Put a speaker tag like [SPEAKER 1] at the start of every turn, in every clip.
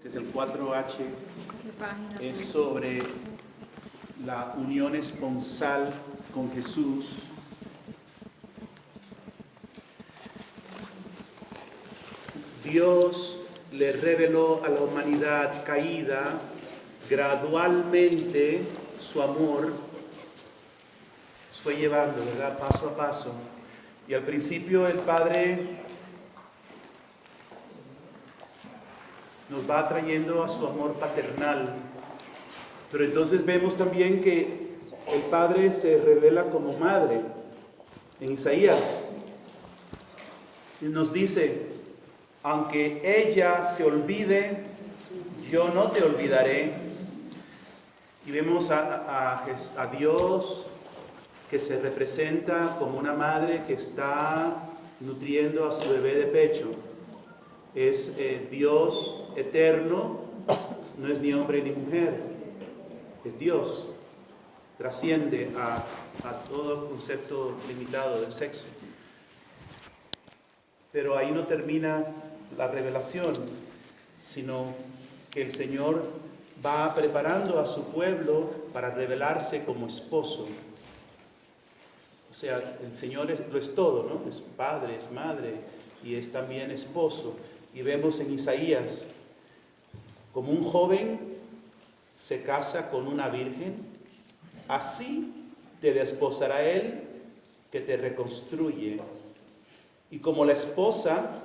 [SPEAKER 1] que es el 4H, es sobre la unión esponsal con Jesús. Dios le reveló a la humanidad caída gradualmente su amor, fue llevando, ¿verdad? Paso a paso. Y al principio el Padre nos va atrayendo a su amor paternal. Pero entonces vemos también que el Padre se revela como madre. En Isaías nos dice: aunque ella se olvide, yo no te olvidaré. Y vemos a Dios que se representa como una madre que está nutriendo a su bebé de pecho. Es Dios eterno, no es ni hombre ni mujer, es Dios. Trasciende a todo concepto limitado de sexo. Pero ahí no termina la revelación, sino que el Señor va preparando a su pueblo para revelarse como esposo. O sea, el Señor lo es todo, ¿no? Es padre, es madre y es también esposo. Y vemos en Isaías como un joven se casa con una virgen, así te desposará él que te reconstruye. Y como la esposa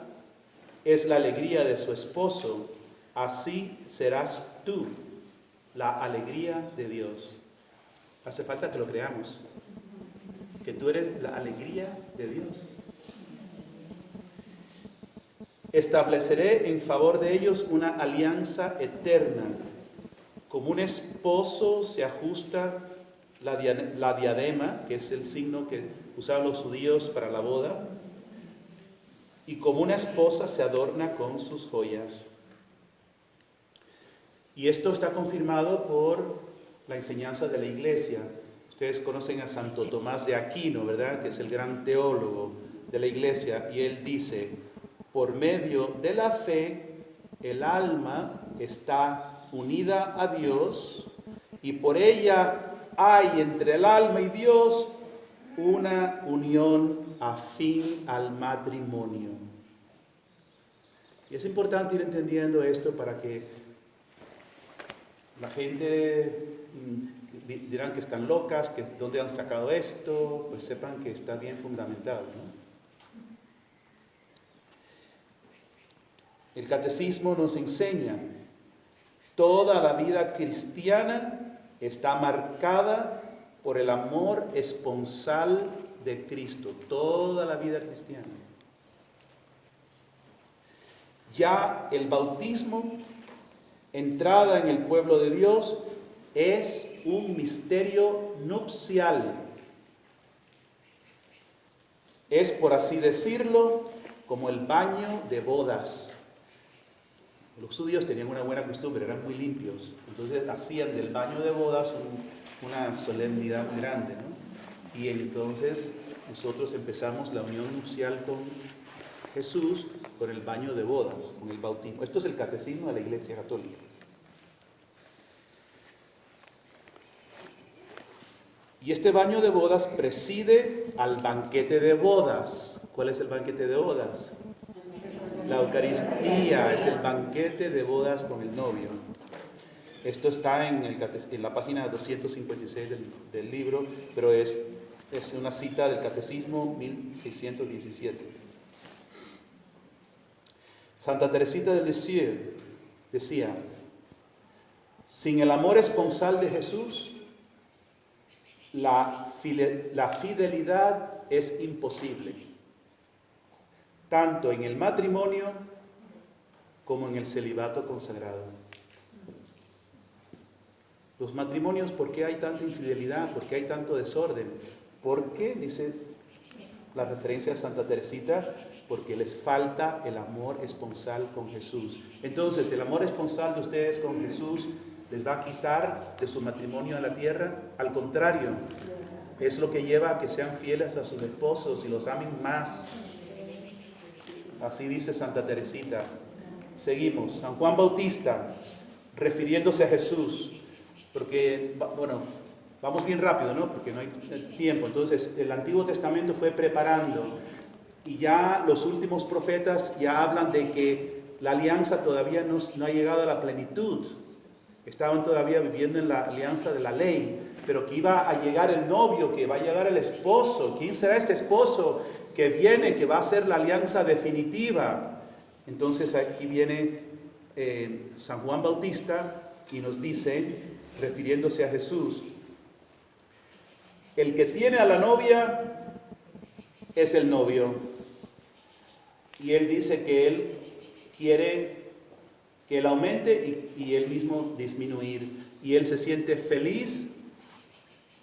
[SPEAKER 1] es la alegría de su esposo, así serás tú la alegría de Dios. Hace falta que lo creamos, que tú eres la alegría de Dios. Estableceré en favor de ellos una alianza eterna. Como un esposo se ajusta la diadema, que es el signo que usaban los judíos para la boda, y como una esposa se adorna con sus joyas. Y esto está confirmado por la enseñanza de la Iglesia. Ustedes conocen a Santo Tomás de Aquino, ¿verdad? Que es el gran teólogo de la Iglesia. Y él dice: por medio de la fe, el alma está unida a Dios y por ella hay entre el alma y Dios una unión afín al matrimonio. Y es importante ir entendiendo esto para que la gente dirán que están locas, que dónde han sacado esto, pues sepan que está bien fundamentado, ¿no? El catecismo nos enseña: toda la vida cristiana está marcada por el amor esponsal de Cristo. Toda la vida cristiana. Ya el bautismo, entrada en el pueblo de Dios, es un misterio nupcial. Es, por así decirlo, como el baño de bodas. Los judíos tenían una buena costumbre, eran muy limpios. Entonces hacían del baño de bodas una solemnidad muy grande, ¿no? Y entonces nosotros empezamos la unión nupcial con Jesús con el baño de bodas, con el bautismo. Esto es el catecismo de la Iglesia Católica. Y este baño de bodas preside al banquete de bodas. ¿Cuál es el banquete de bodas? La Eucaristía es el banquete de bodas con el novio. Esto está en la página 256 del libro, pero es una cita del Catecismo 1617. Santa Teresita de Lisieux decía: sin el amor esponsal de Jesús, la fidelidad es imposible, tanto en el matrimonio como en el celibato consagrado. Los matrimonios, ¿por qué hay tanta infidelidad? ¿Por qué hay tanto desorden? ¿Por qué? Dice la referencia a Santa Teresita: porque les falta el amor esponsal con Jesús. Entonces, ¿el amor esponsal de ustedes con Jesús les va a quitar de su matrimonio a la tierra? Al contrario, es lo que lleva a que sean fieles a sus esposos y los amen más. Así dice Santa Teresita: seguimos. San Juan Bautista, refiriéndose a Jesús, porque, bueno, vamos bien rápido, ¿no? Porque no hay tiempo. Entonces, el Antiguo Testamento fue preparando y ya los últimos profetas ya hablan de que la alianza todavía no ha llegado a la plenitud. Estaban todavía viviendo en la alianza de la ley, pero que iba a llegar el novio, que va a llegar el esposo. ¿Quién será este esposo que viene, que va a ser la alianza definitiva? Entonces aquí viene San Juan Bautista y nos dice, refiriéndose a Jesús, el que tiene a la novia es el novio. Y él dice que él quiere que él aumente y él mismo disminuir. Y él se siente feliz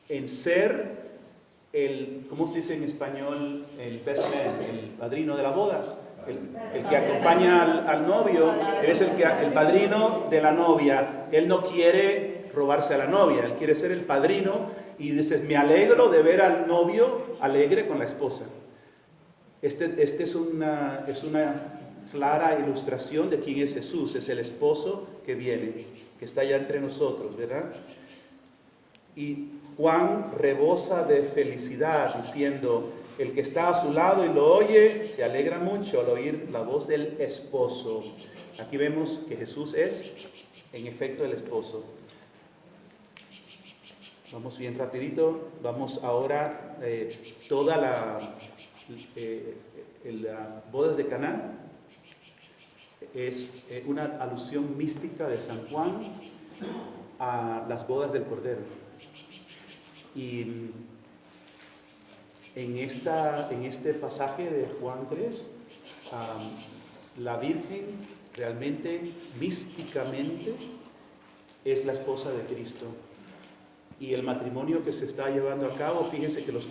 [SPEAKER 1] en ser ¿cómo se dice en español? El best man, el padrino de la boda. El que acompaña al novio, él es el padrino de la novia. Él no quiere robarse a la novia, él quiere ser el padrino y dices, me alegro de ver al novio alegre con la esposa. Este es una clara ilustración de quién es Jesús. Es el esposo que viene, que está ya entre nosotros, ¿verdad? Y Juan rebosa de felicidad diciendo, el que está a su lado y lo oye, se alegra mucho al oír la voz del esposo. Aquí vemos que Jesús es, en efecto, el esposo. Vamos bien rapidito. Vamos ahora, toda la bodas de Caná es una alusión mística de San Juan a las bodas del Cordero. Y en este pasaje de Juan 3, la Virgen realmente, místicamente, es la esposa de Cristo. Y el matrimonio que se está llevando a cabo, fíjense que los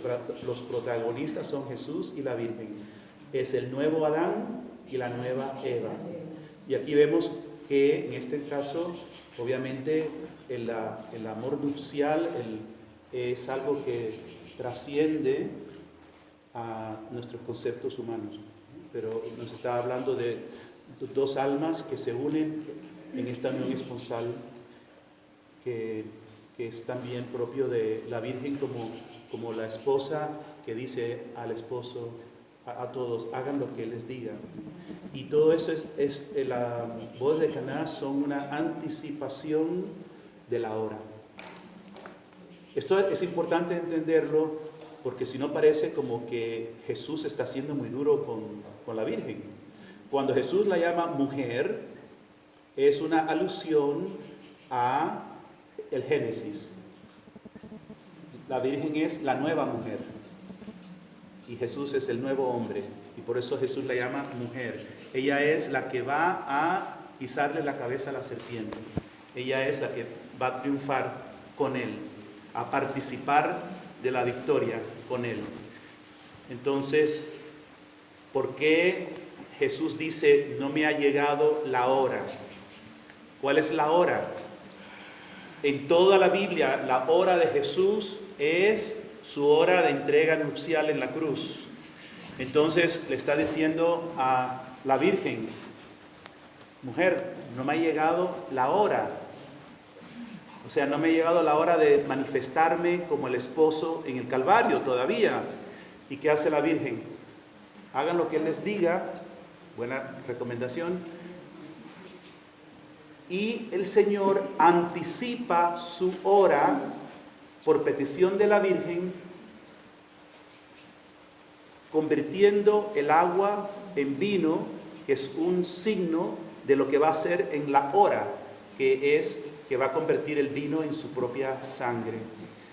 [SPEAKER 1] protagonistas son Jesús y la Virgen. Es el nuevo Adán y la nueva Eva. Y aquí vemos que en este caso, obviamente, el amor nupcial es algo que trasciende a nuestros conceptos humanos. Pero nos está hablando de dos almas que se unen en esta unión esponsal que es también propio de la Virgen como la esposa que dice al esposo, a todos, hagan lo que Él les diga. Y todo eso las bodas de Caná son una anticipación de la hora. Esto es importante entenderlo porque si no parece como que Jesús está siendo muy duro con la Virgen. Cuando Jesús la llama mujer, es una alusión a el Génesis. La Virgen es la nueva mujer y Jesús es el nuevo hombre y por eso Jesús la llama mujer. Ella es la que va a pisarle la cabeza a la serpiente. Ella es la que va a triunfar con Él, a participar de la victoria con Él. Entonces, ¿por qué Jesús dice no me ha llegado la hora? ¿Cuál es la hora? En toda la Biblia, la hora de Jesús es su hora de entrega nupcial en la cruz. Entonces le está diciendo a la Virgen, mujer, no me ha llegado la hora. O sea, no me ha llegado la hora de manifestarme como el esposo en el Calvario todavía. ¿Y qué hace la Virgen? Hagan lo que Él les diga. Buena recomendación. Y el Señor anticipa su hora por petición de la Virgen, convirtiendo el agua en vino, que es un signo de lo que va a hacer en la hora, que va a convertir el vino en su propia sangre.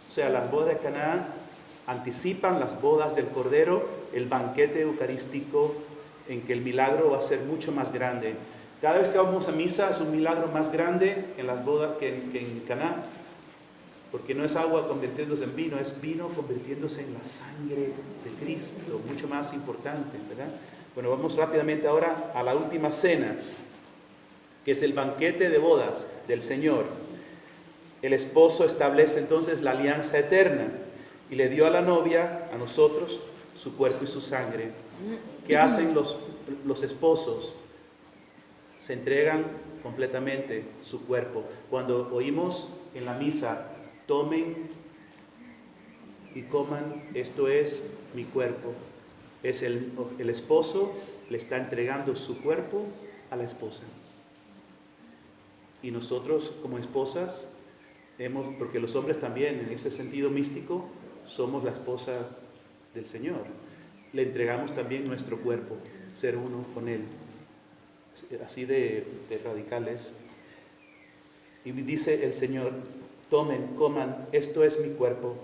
[SPEAKER 1] O sea, las bodas de Caná anticipan las bodas del Cordero, el banquete eucarístico en que el milagro va a ser mucho más grande. Cada vez que vamos a misa es un milagro más grande en las bodas que en Caná, porque no es agua convirtiéndose en vino, es vino convirtiéndose en la sangre de Cristo, mucho más importante, ¿verdad? Bueno, vamos rápidamente ahora a la última cena, que es el banquete de bodas del Señor. El esposo establece entonces la alianza eterna y le dio a la novia, a nosotros, su cuerpo y su sangre. ¿Qué hacen los esposos? se entregan completamente su cuerpo. Cuando oímos en la misa, tomen y coman, esto es mi cuerpo. Es el esposo le está entregando su cuerpo a la esposa. Y nosotros como esposas, porque los hombres también en ese sentido místico, somos la esposa del Señor. Le entregamos también nuestro cuerpo, ser uno con Él. Así de radicales. Y dice el Señor, tomen, coman, esto es mi cuerpo.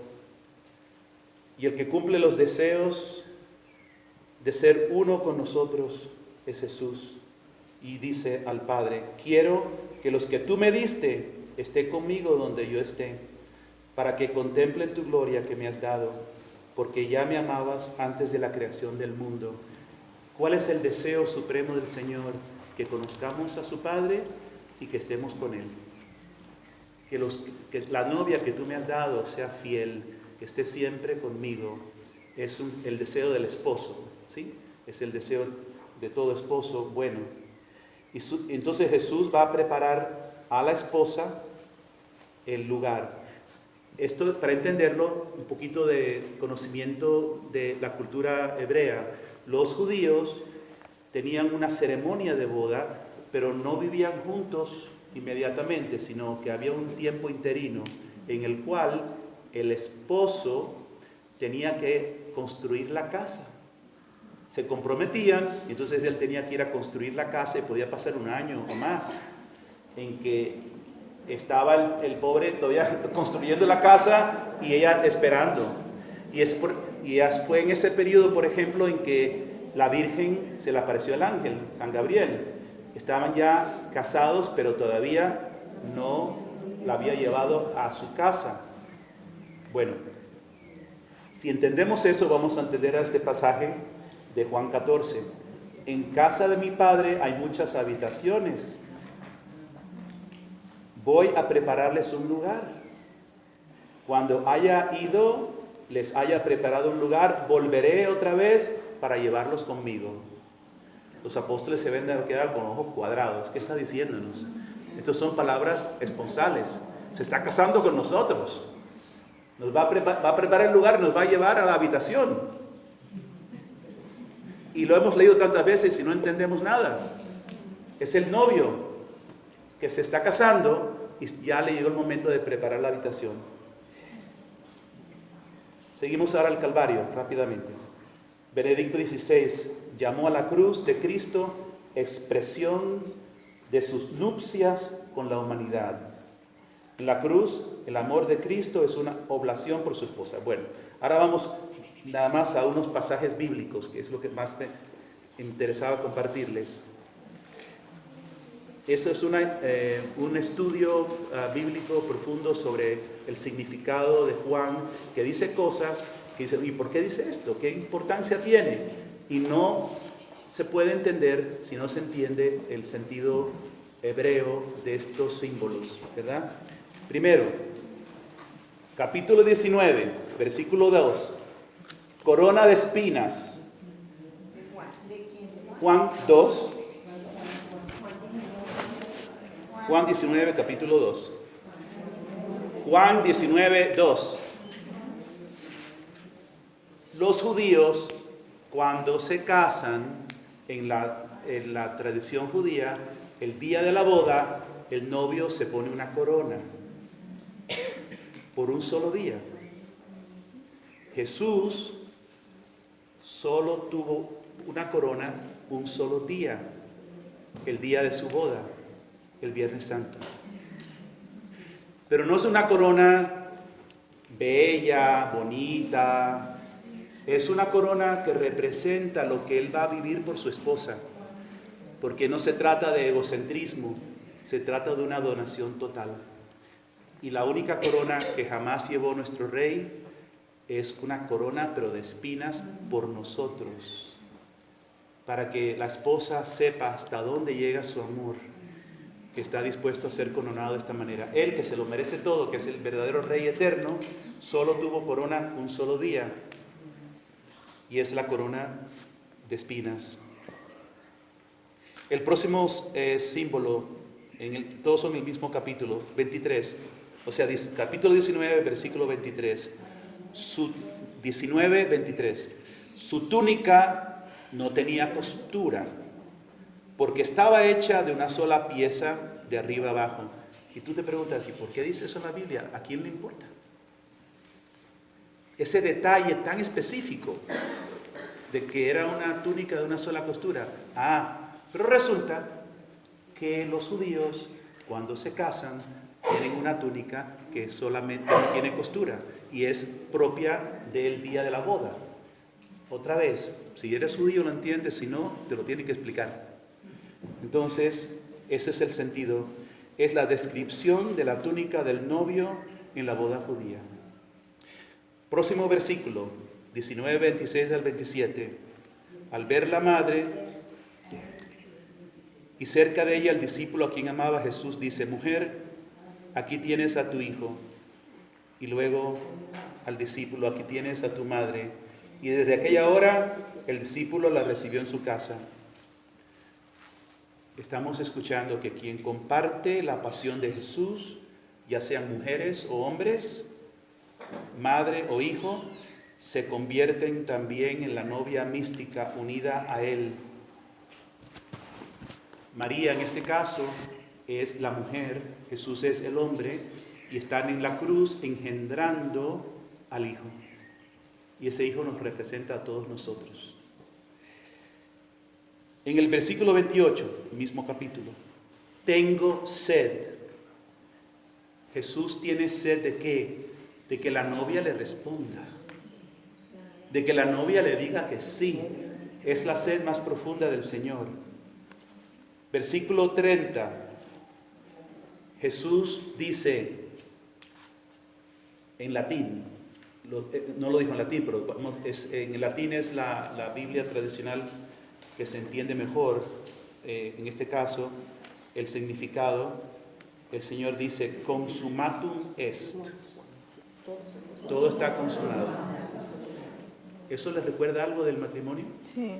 [SPEAKER 1] Y el que cumple los deseos de ser uno con nosotros es Jesús. Y dice al Padre, quiero que los que tú me diste estén conmigo donde yo esté, para que contemplen tu gloria que me has dado, porque ya me amabas antes de la creación del mundo. ¿Cuál es el deseo supremo del Señor? Que conozcamos a su Padre y que estemos con Él. Que la novia que tú me has dado sea fiel, que esté siempre conmigo. Es el deseo del esposo, ¿sí? Es el deseo de todo esposo bueno. Entonces Jesús va a preparar a la esposa el lugar. Esto, para entenderlo, un poquito de conocimiento de la cultura hebrea. Los judíos tenían una ceremonia de boda, pero no vivían juntos inmediatamente, sino que había un tiempo interino en el cual el esposo tenía que construir la casa. Se comprometían, y entonces él tenía que ir a construir la casa y podía pasar un año o más en que estaba el pobre todavía construyendo la casa y ella esperando. Y fue en ese periodo, por ejemplo, en que la Virgen se le apareció el ángel, San Gabriel. Estaban ya casados, pero todavía no la había llevado a su casa. Bueno, si entendemos eso, vamos a entender a este pasaje de Juan 14. En casa de mi Padre hay muchas habitaciones. Voy a prepararles un lugar. Cuando haya ido, les haya preparado un lugar, volveré otra vez para llevarlos conmigo. Los apóstoles se ven a quedar con ojos cuadrados. ¿Qué está diciéndonos? Estas son palabras esponsales. Se está casando con nosotros. Nos va a preparar el lugar, nos va a llevar a la habitación. Y lo hemos leído tantas veces y no entendemos nada. Es el novio que se está casando y ya le llegó el momento de preparar la habitación. Seguimos ahora al Calvario, rápidamente. Benedicto XVI llamó a la cruz de Cristo expresión de sus nupcias con la humanidad. En la cruz, el amor de Cristo es una oblación por su esposa. Bueno, ahora vamos nada más a unos pasajes bíblicos, que es lo que más me interesaba compartirles. Eso es un estudio bíblico profundo sobre el significado de Juan, que dice cosas que dicen, ¿y por qué dice esto? ¿Qué importancia tiene? Y no se puede entender si no se entiende el sentido hebreo de estos símbolos, ¿verdad? Primero, capítulo 19, versículo 2, corona de espinas. Juan 2. Juan 19, capítulo 2. Juan 19, 2. Los judíos, cuando se casan en la tradición judía, el día de la boda, el novio se pone una corona por un solo día. Jesús solo tuvo una corona un solo día, el día de su boda, el Viernes Santo. Pero no es una corona bella, bonita. Es una corona que representa lo que él va a vivir por su esposa. Porque no se trata de egocentrismo, se trata de una donación total. Y la única corona que jamás llevó nuestro rey es una corona, pero de espinas, por nosotros. Para que la esposa sepa hasta dónde llega su amor, que está dispuesto a ser coronado de esta manera. Él, que se lo merece todo, que es el verdadero Rey eterno, solo tuvo corona un solo día, y es la corona de espinas. El próximo símbolo, todos son el mismo capítulo, 23. O sea, capítulo 19, versículo 23. 19, 23. Su túnica no tenía costura, porque estaba hecha de una sola pieza de arriba abajo. Y tú te preguntas, ¿y por qué dice eso en la Biblia? ¿A quién le importa? Ese detalle tan específico de que era una túnica de una sola costura. Pero resulta que los judíos, cuando se casan, tienen una túnica que solamente no tiene costura y es propia del día de la boda. Otra vez, si eres judío lo entiendes, si no, te lo tienen que explicar. Entonces, ese es el sentido. Es la descripción de la túnica del novio en la boda judía. Próximo versículo, 19, 26 al 27. Al ver la madre y cerca de ella el discípulo a quien amaba, Jesús dice: mujer, aquí tienes a tu hijo. Y luego al discípulo: aquí tienes a tu madre. Y desde aquella hora el discípulo la recibió en su casa. Estamos escuchando que quien comparte la pasión de Jesús, ya sean mujeres o hombres, madre o hijo, se convierten también en la novia mística unida a Él. María en este caso es la mujer, Jesús es el hombre, y están en la cruz engendrando al Hijo. Y ese Hijo nos representa a todos nosotros. En el versículo 28, el mismo capítulo, tengo sed. Jesús tiene sed ¿de qué? De que la novia le responda, de que la novia le diga que sí. Es la sed más profunda del Señor. Versículo 30, Jesús dice en latín, no lo dijo en latín, pero en latín es la Biblia tradicional que se entiende mejor, en este caso, el significado. El Señor dice: consumatum est. Todo está consumado. ¿Eso les recuerda algo del matrimonio?
[SPEAKER 2] Sí.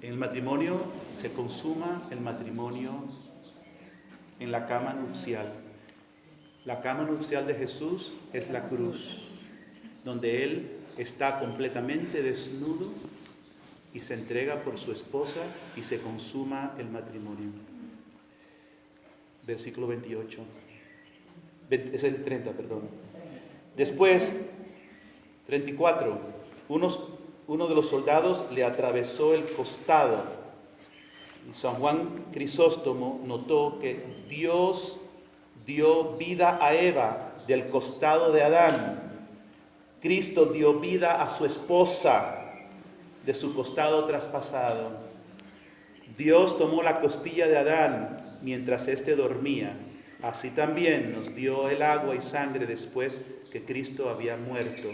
[SPEAKER 1] En el matrimonio se consuma el matrimonio en la cama nupcial. La cama nupcial de Jesús es la cruz, donde Él está completamente desnudo y se entrega por su esposa y se consuma el matrimonio. Versículo 28. Es el 30, perdón. Después, 34. Uno de los soldados le atravesó el costado. Y San Juan Crisóstomo notó que Dios dio vida a Eva del costado de Adán. Cristo dio vida a su esposa de su costado traspasado. Dios tomó la costilla de Adán mientras éste dormía. Así también nos dio el agua y sangre después que Cristo había muerto.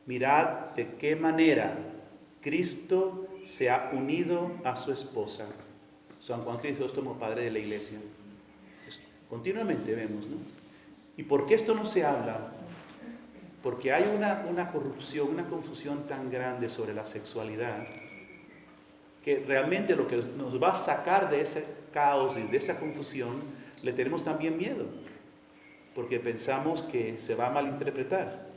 [SPEAKER 1] Mirad de qué manera Cristo se ha unido a su esposa. San Juan Crisóstomo, padre de la Iglesia. Continuamente vemos, ¿no? ¿Y por qué esto no se habla? Porque hay una corrupción, una confusión tan grande sobre la sexualidad, que realmente lo que nos va a sacar de ese caos y de esa confusión, le tenemos también miedo, porque pensamos que se va a malinterpretar.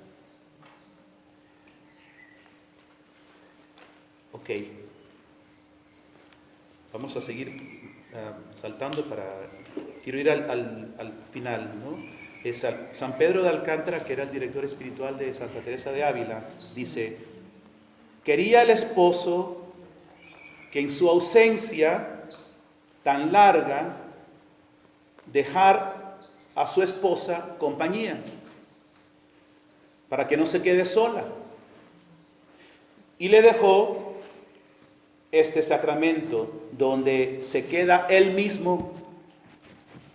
[SPEAKER 1] Ok, vamos a seguir saltando quiero ir al final, ¿no? San Pedro de Alcántara, que era el director espiritual de Santa Teresa de Ávila, dice: quería el esposo que en su ausencia tan larga dejar a su esposa compañía, para que no se quede sola. Y le dejó este sacramento donde se queda él mismo,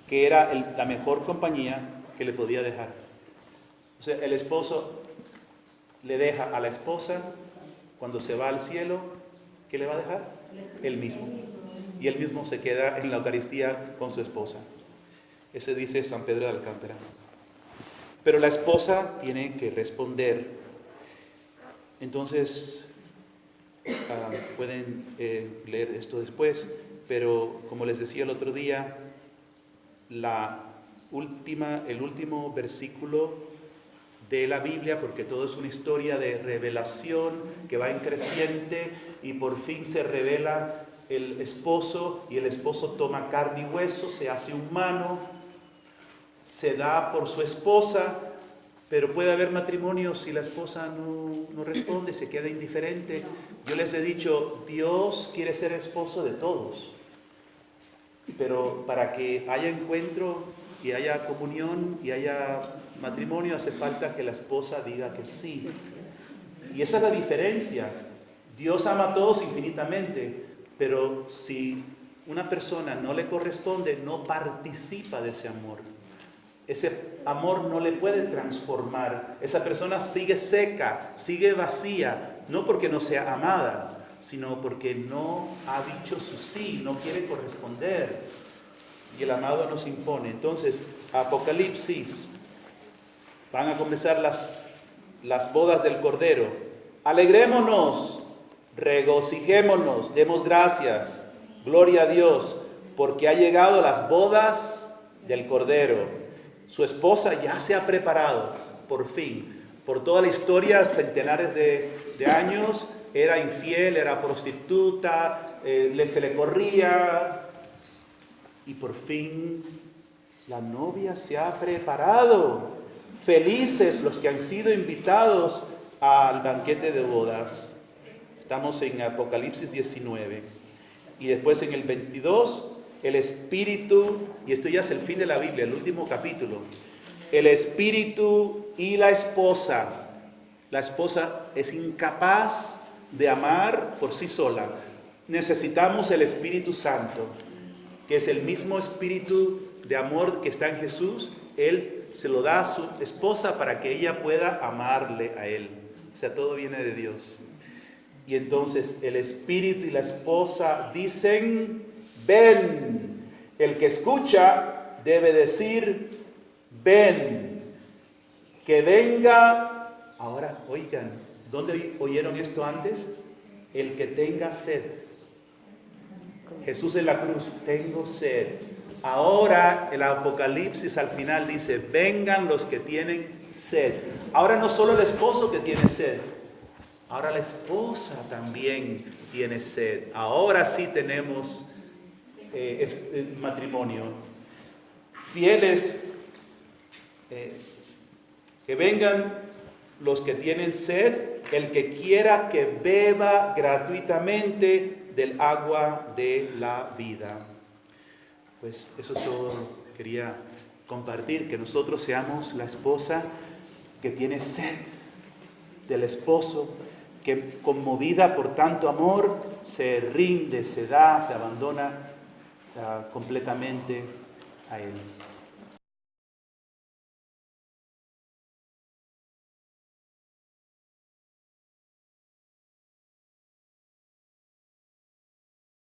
[SPEAKER 1] que era la mejor compañía que le podía dejar. O sea, el esposo le deja a la esposa cuando se va al cielo. ¿Qué le va a dejar? Él mismo. Y él mismo se queda en la Eucaristía con su esposa. Ese dice San Pedro de Alcántara. Pero la esposa tiene que responder. Entonces, Pueden leer esto después, pero como les decía el otro día, el último versículo de la Biblia, porque todo es una historia de revelación que va en creciente y por fin se revela el esposo, y el esposo toma carne y hueso, se hace humano, se da por su esposa. Pero puede haber matrimonio si la esposa no responde, se queda indiferente. Yo les he dicho, Dios quiere ser esposo de todos. Pero para que haya encuentro y haya comunión y haya matrimonio, hace falta que la esposa diga que sí. Y esa es la diferencia. Dios ama a todos infinitamente, pero si una persona no le corresponde, no participa de ese amor. Ese amor no le puede transformar. Esa persona sigue seca, sigue vacía, no porque no sea amada, sino porque no ha dicho su sí, no quiere corresponder. Y el amado nos impone. Entonces, Apocalipsis, van a comenzar las bodas del Cordero. Alegrémonos, regocijémonos, demos gracias, gloria a Dios, porque ha llegado las bodas del Cordero. Su esposa ya se ha preparado, por fin. Por toda la historia, centenares de años, era infiel, era prostituta, se le corría. Y por fin la novia se ha preparado. Felices los que han sido invitados al banquete de bodas. Estamos en Apocalipsis 19. Y después en el 22... el Espíritu, y esto ya es el fin de la Biblia, el último capítulo, el Espíritu y la esposa. La esposa es incapaz de amar por sí sola. Necesitamos el Espíritu Santo, que es el mismo Espíritu de amor que está en Jesús. Él se lo da a su esposa para que ella pueda amarle a Él. O sea, todo viene de Dios. Y entonces el Espíritu y la esposa dicen: ven. El que escucha debe decir: ven. Que venga. Ahora, oigan, ¿dónde oyeron esto antes? El que tenga sed. Jesús en la cruz: tengo sed. Ahora el Apocalipsis al final dice: vengan los que tienen sed. Ahora no solo el esposo que tiene sed, ahora la esposa también tiene sed. Ahora sí tenemos matrimonio. Fieles, que vengan los que tienen sed, el que quiera que beba gratuitamente del agua de la vida. Pues eso es todo. Quería compartir, que nosotros seamos la esposa que tiene sed del esposo, que conmovida por tanto amor se rinde, se da, se abandona completamente a Él.